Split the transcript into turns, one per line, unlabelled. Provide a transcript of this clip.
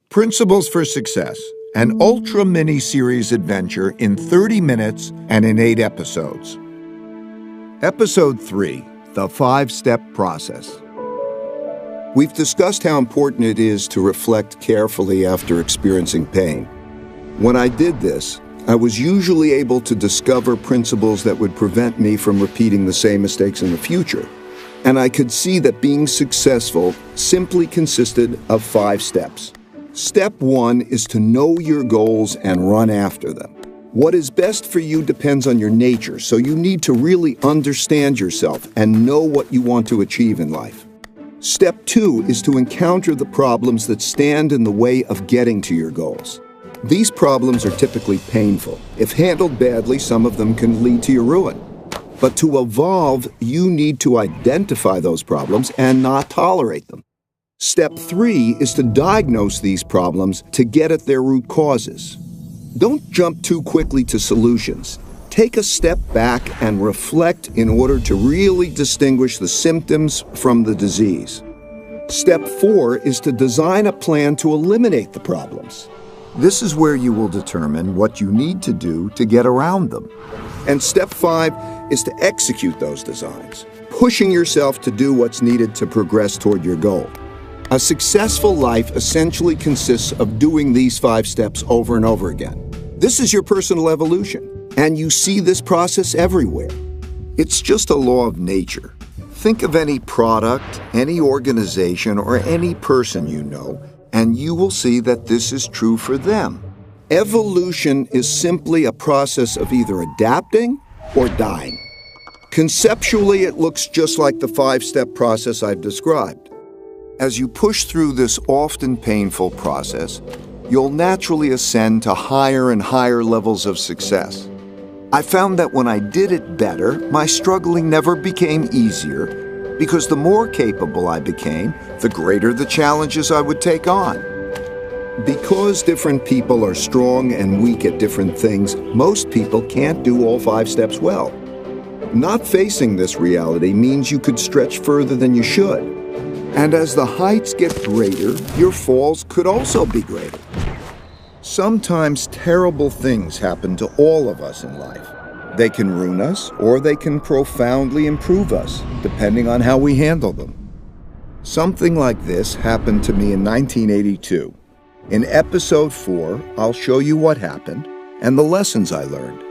Principles for Success, an ultra mini-series adventure in 30 minutes and in 8 episodes. Episode 3, The 5-Step Process. We've discussed how important it is to reflect carefully after experiencing pain. When I did this, I was usually able to discover principles that would prevent me from repeating the same mistakes in the future. And I could see that being successful simply consisted of 5 steps. Step 1 is to know your goals and run after them. What is best for you depends on your nature, so you need to really understand yourself and know what you want to achieve in life. Step 2 is to encounter the problems that stand in the way of getting to your goals. These problems are typically painful. If handled badly, some of them can lead to your ruin. But to evolve, you need to identify those problems and not tolerate them. Step 3 is to diagnose these problems to get at their root causes. Don't jump too quickly to solutions. Take a step back and reflect in order to really distinguish the symptoms from the disease. Step 4 is to design a plan to eliminate the problems. This is where you will determine what you need to do to get around them. And step 5 is to execute those designs, pushing yourself to do what's needed to progress toward your goal. A successful life essentially consists of doing these 5 steps over and over again. This is your personal evolution, and you see this process everywhere. It's just a law of nature. Think of any product, any organization, or any person you know, and you will see that this is true for them. Evolution is simply a process of either adapting or dying. Conceptually, it looks just like the 5-step process I've described. As you push through this often painful process, you'll naturally ascend to higher and higher levels of success. I found that when I did it better, my struggling never became easier, because the more capable I became, the greater the challenges I would take on. Because different people are strong and weak at different things, most people can't do all 5 steps well. Not facing this reality means you could stretch further than you should. And as the heights get greater, your falls could also be greater. Sometimes terrible things happen to all of us in life. They can ruin us, or they can profoundly improve us, depending on how we handle them. Something like this happened to me in 1982. In episode 4, I'll show you what happened and the lessons I learned.